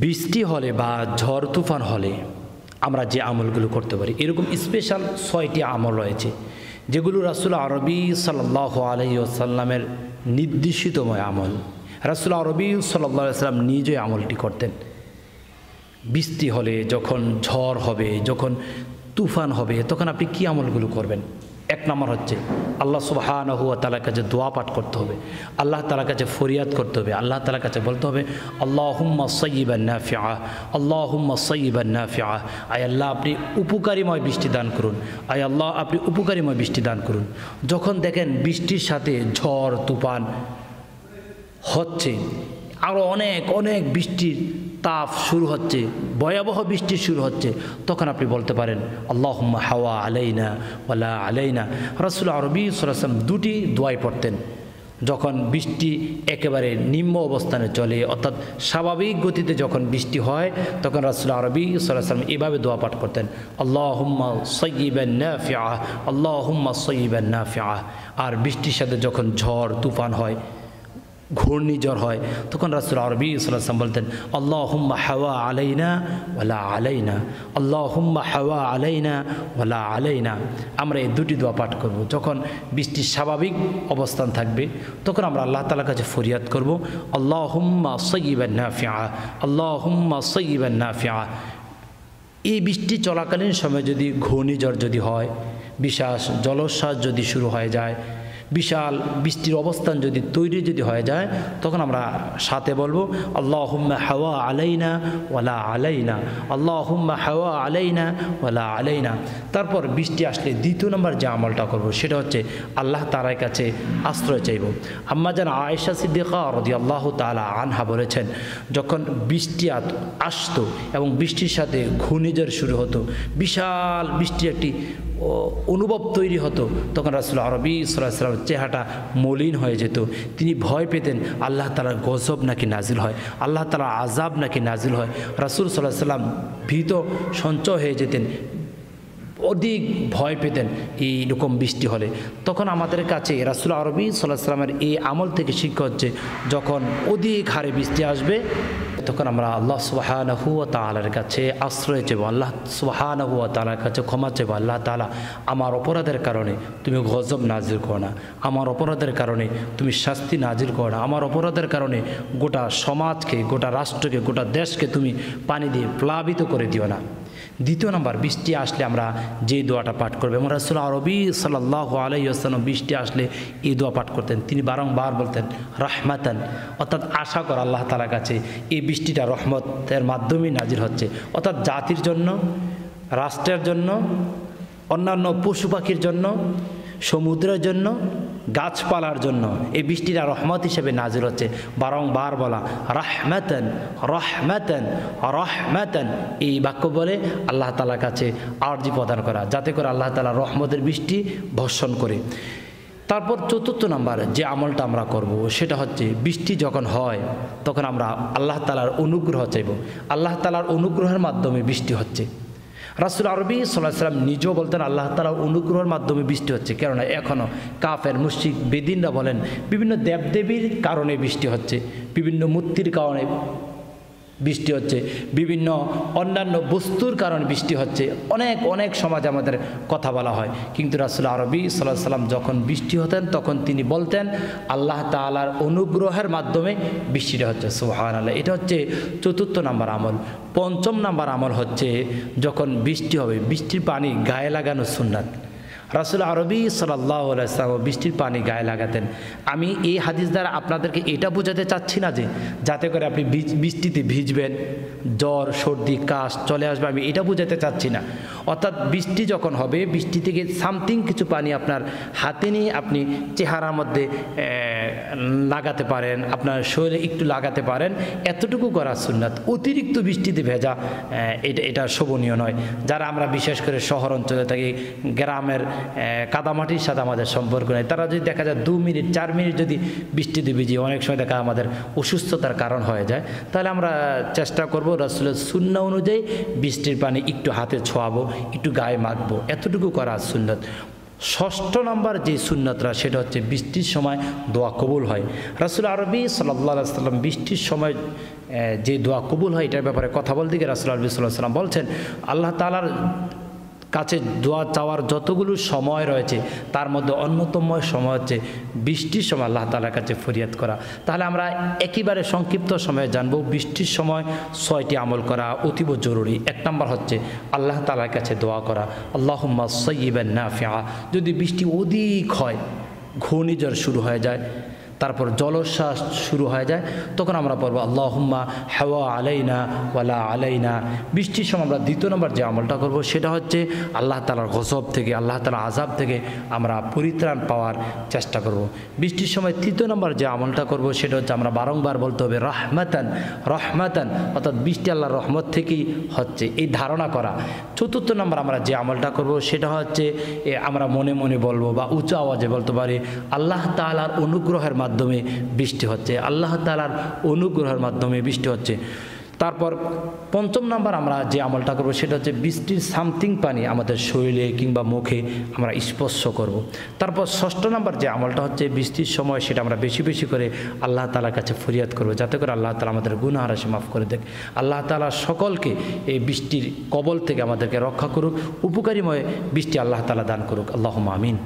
বৃষ্টি হলে বা ঝড় তুফান হলে আমরা যে আমলগুলো করতে পারি, এরকম স্পেশাল 6টি আমল রয়েছে যেগুলো রাসূল আরবি সাল্লাল্লাহু আলাইহি ওয়াসাল্লামের নির্দেশিতময় আমল। রাসূল আরবি সাল্লাল্লাহু আলাইহি ওয়াসাল্লাম নিজে আমলটি করতেন। বৃষ্টি হলে, যখন ঝড় হবে, যখন তুফান হবে, তখন আপনি কী আমলগুলো করবেন? 1 নম্বর হচ্ছে আল্লাহ সুবহানাহু ওয়া তাআলার কাছে দোয়া পাঠ করতে হবে, আল্লাহ তাআলার কাছে ফরিয়াদ করতে হবে, আল্লাহ তাআলার কাছে বলতে হবে আল্লাহুম্মা সাইয়্যিবান নাফিআ, আল্লাহুম্মা সাইয়্যিবান নাফিআ। আয় আল্লাহ, আপনি উপকারীময় বৃষ্টি দান করুন, আয় আল্লাহ, আপনি উপকারীময় বৃষ্টি দান করুন। যখন দেখেন বৃষ্টির সাথে ঝড় তুফান হচ্ছে, আরও অনেক অনেক বৃষ্টির তাপ শুরু হচ্ছে, ভয়াবহ বৃষ্টি শুরু হচ্ছে, তখন আপনি বলতে পারেন আল্লাহুম্মা হাওয়া আলাইনা ওয়ালা আলাইনা। রাসূল আরবি সাল্লাল্লাহু আলাইহি ওয়াসাল্লাম 2টি দোয়াই পড়তেন। যখন বৃষ্টি একেবারে নিম্ন অবস্থানে চলে, অর্থাৎ স্বাভাবিক গতিতে যখন বৃষ্টি হয়, তখন রাসূল আরবি সাল্লাল্লাহু আলাইহি ওয়াসাল্লাম এভাবে দোয়া পাঠ করতেন আল্লাহুম্মা সাইয়্যিবান নাফিআ, আল্লাহুম্মা সাইয়্যিবান নাফিআ। আর বৃষ্টির সাথে যখন ঝড় তুফান হয়, ঘূর্ণিঝড় হয়, তখন রাসূল আরবি সাল্লাল্লাহু আলাইহি ওয়াসাল্লাম বলতেন আল্লাহুম্মা হাওয়া আলাইনা ওয়ালা আলাইনা, আল্লাহুম্মা হাওয়া আলাইনা ওয়ালা আলাইনা। আমরা এই 2টি দোয়া পাঠ করব। যখন বৃষ্টির স্বাভাবিক অবস্থান থাকবে, তখন আমরা আল্লাহ তাআলার কাছে ফরিয়াদ করব আল্লাহুম্মা সাইয়্যিবান নাফিআ, আল্লাহুম্মা সাইয়্যিবান নাফিআ। এই বৃষ্টি চলাকালীন সময় যদি ঘূর্ণিঝড় যদি হয়, বিশাল জলোচ্ছ্বাস যদি শুরু হয়ে যায়, বিশাল বৃষ্টির অবস্থান যদি তৈরি যদি হয়ে যায়, তখন আমরা সাথে বলবো আল্লাহুম্মা হাওয়া আলাইনা ওয়ালা আলাইনা, আল্লাহুম্মা হাওয়া আলাইনা ওয়ালা আলাইনা। তারপর বৃষ্টি আসলে 2 নম্বর যে আমলটা করব, সেটা হচ্ছে আল্লাহ তাআলার কাছে আশ্রয় চাইব। আম্মা জান আয়েশা সিদ্দিকা রাদিয়াল্লাহু তাআলা আনহা বলেছেন, যখন বৃষ্টি আসতো এবং বৃষ্টির সাথে ঘূর্ণিঝড় শুরু হতো, বিশাল বৃষ্টির একটি অনুভব তৈরি হতো, তখন রাসূল আরবি সাল্লাল্লাহু আলাইহি ওয়াসাল্লামের চেহারাটা মলিন হয়ে যেত। তিনি ভয় পেতেন আল্লাহ তাআলার গজব নাকি নাজিল হয়, আল্লাহ তাআলার আযাব নাকি নাজিল হয়। রাসূল সাল্লাল্লাহু আলাইহি ওয়াসাল্লাম ভীত সঞ্চয় হয়ে যেতেন, অধিক ভয় পেতেন এইরকম বৃষ্টি হলে। তখন আমাদের কাছে রাসূল আরবি সাল্লাল্লাহু আলাইহি ওয়াসাল্লামের এই আমল থেকে শিক্ষা হচ্ছে, যখন অধিক হারে বৃষ্টি আসবে, তখন আমরা আল্লাহ সুবহানাহু ওয়া তাআলার কাছে আশ্রয় চাইব, আল্লাহ সুবহানাহু ওয়া তাআলার কাছে ক্ষমা চাইব। আল্লাহ তাআলা, আমার অপরাধের কারণে তুমি গজব নাজিল করো না, আমার অপরাধের কারণে তুমি শাস্তি নাজিল করো না, আমার অপরাধের কারণে গোটা সমাজকে, গোটা রাষ্ট্রকে, গোটা দেশকে তুমি পানি দিয়ে প্লাবিত করে দিও না। 2 নম্বর, বৃষ্টি আসলে আমরা যে দোয়াটা পাঠ করবো, এবং রাসূল আরবি সাল্লাল্লাহু আলাইহি ওয়াসাল্লাম বৃষ্টি আসলে এই দোয়া পাঠ করতেন। তিনি বারংবার বলতেন রাহমাতান, অর্থাৎ আশা কর আল্লাহ তাআলার কাছে এই বৃষ্টিটা রহমতের মাধ্যমেই নাজির হচ্ছে, অর্থাৎ জাতির জন্য, রাষ্ট্রের জন্য, অন্যান্য পশু পাখির জন্য, সমুদ্রের জন্য, গাছপালার জন্য এই বৃষ্টিটা রহমত হিসেবে নাজিল হচ্ছে। বারংবার বলা রাহমাতান রাহমাতান রাহমাতান, এই বাক্য বলে আল্লাহ তাআলার কাছে আরজি প্রদান করা, যাতে করে আল্লাহ তাআলা রহমতের বৃষ্টি বর্ষণ করে। তারপর 4র্থ নম্বর যে আমলটা আমরা করব, সেটা হচ্ছে বৃষ্টি যখন হয়, তখন আমরা আল্লাহ তাআলার অনুগ্রহ চাইব। আল্লাহ তাআলার অনুগ্রহের মাধ্যমে বৃষ্টি হচ্ছে। রাসূল আরবি সাল্লাল্লাহু আলাইহি ওয়াসাল্লাম নিজেও বলতেন আল্লাহ তাআলার অনুগ্রহের মাধ্যমে বৃষ্টি হচ্ছে। কেননা এখনও কাফের, মুশরিক, বেদিনরা বলেন বিভিন্ন দেবদেবীর কারণে বৃষ্টি হচ্ছে, বিভিন্ন মূর্তির কারণে বৃষ্টি হচ্ছে, বিভিন্ন অন্যান্য বস্তুর কারণে বৃষ্টি হচ্ছে, অনেক অনেক সমাজে আমাদের কথা বলা হয়। কিন্তু রাসূল আরবি সাল্লাল্লাহু আলাইহি ওয়াসাল্লাম যখন বৃষ্টি হতেন, তখন তিনি বলতেন আল্লাহ তাআলার অনুগ্রহের মাধ্যমে বৃষ্টিটা হচ্ছে। সুবহানাল্লাহ। এটা হচ্ছে 4র্থ নম্বর আমল। 5ম নম্বর আমল হচ্ছে, যখন বৃষ্টি হবে, বৃষ্টির পানি গায়ে লাগানো সুন্নাত। রাসূল আরবি সাল্লাল্লাহু আলাইহি ওয়াসাল্লাম বৃষ্টির পানি গায়ে লাগাতেন। আমি এই হাদিস দ্বারা আপনাদেরকে এটা বোঝাতে চাচ্ছি না যে যাতে করে আপনি বৃষ্টিতে ভিজবেন, জ্বর সর্দি কাশ চলে আসবে, আমি এটা বোঝাতে চাচ্ছি না। অর্থাৎ বৃষ্টি যখন হবে, বৃষ্টি থেকে সামথিং কিছু পানি আপনার হাতে নিয়ে আপনি চেহারার মধ্যে লাগাতে পারেন, আপনার শরীরে একটু লাগাতে পারেন, এতটুকু করা সুন্নাত। অতিরিক্ত বৃষ্টিতে ভেজা এটা শোভনীয় নয়। যারা আমরা বিশেষ করে শহর অঞ্চলে থাকি, গ্রামের কাদামাটির সাথে আমাদের সম্পর্ক নেই, তারা যদি দেখা যায় 2 মিনিট 4 মিনিট যদি বৃষ্টিতে ভিজি, অনেক সময় দেখা আমাদের অসুস্থতার কারণ হয়ে যায়। তাহলে আমরা চেষ্টা করব রাসূলের সুন্নাহ অনুযায়ী বৃষ্টির পানি একটু হাতে ছোঁয়াবো, একটু গায়ে মাখবো, এতটুকু করা সুন্নাত। ষষ্ঠ নম্বর যে সুন্নতরা সেটা হচ্ছে বৃষ্টির সময় দোয়া কবুল হয়। রাসূল আরবি সাল্লাল্লাহু আলাইহি সাল্লাম বৃষ্টির সময় যে দোয়া কবুল হয় এটার ব্যাপারে কথা বলতে গিয়ে রাসূল আরবি সাল্লাল্লাহু আলাইহি সাল্লাম বলছেন, আল্লাহ তাআলার কাছে দোয়া চাওয়ার যতগুলো সময় রয়েছে তার মধ্যে অন্যতম সময় হচ্ছে বৃষ্টির সময় আল্লাহ তাআলার কাছে ফরিয়াদ করা। তাহলে আমরা একেবারে সংক্ষিপ্ত সময়ে জানবো বৃষ্টির সময় 6টি আমল করা অতীব জরুরি। 1 নম্বর হচ্ছে আল্লাহ তাআলার কাছে দোয়া করা, আল্লাহুম্মা সাইয়্যিবান নাফিআ। যদি বৃষ্টি অধিক হয়, ঘূর্ণিঝড় শুরু হয়ে যায়, তারপর জলোচ্ছ্বাস শুরু হয়ে যায়, তখন আমরা পড়বো আল্লাহুম্মা হাওয়া আলাইনা ওয়ালা আলাইনা। বৃষ্টির সময় আমরা 2 নম্বর যে আমলটা করব সেটা হচ্ছে আল্লাহ তাআলার গজব থেকে, আল্লাহ তাআলার আযাব থেকে আমরা পরিত্রাণ পাওয়ার চেষ্টা করব। বৃষ্টির সময় 3 নম্বর যে আমলটা করব সেটা হচ্ছে আমরা বারংবার বলতে হবে রহমাতান রহমাতান, অর্থাৎ বৃষ্টি আল্লাহর রহমত থেকেই হচ্ছে, এই ধারণা করা। 4 নম্বর আমরা যে আমলটা করব সেটা হচ্ছে আমরা মনে মনে বলবো বা উঁচু আওয়াজে বলতে পারি আল্লাহ তাআলার অনুগ্রহের মাধ্যমে বৃষ্টি হচ্ছে, আল্লাহ তাআলার অনুগ্রহের মাধ্যমে বৃষ্টি হচ্ছে। তারপর 5 নম্বর আমরা যে আমলটা করব সেটা হচ্ছে বৃষ্টির সামথিং পানি আমাদের শরীরে কিংবা মুখে আমরা স্পর্শ করব। তারপর 6 নম্বর যে আমলটা হচ্ছে বৃষ্টির সময় সেটা আমরা বেশি বেশি করে আল্লাহ তাআলার কাছে ফরিয়াদ করব, যাতে করে আল্লাহ তাআলা আমাদের গুনাহ রাশি মাফ করে দেন। আল্লাহ তাআলা সকলকে এই বৃষ্টির কবল থেকে আমাদেরকে রক্ষা করুক, উপকারীময় বৃষ্টি আল্লাহ তাআলা দান করুক। আল্লাহুম্মা আমিন।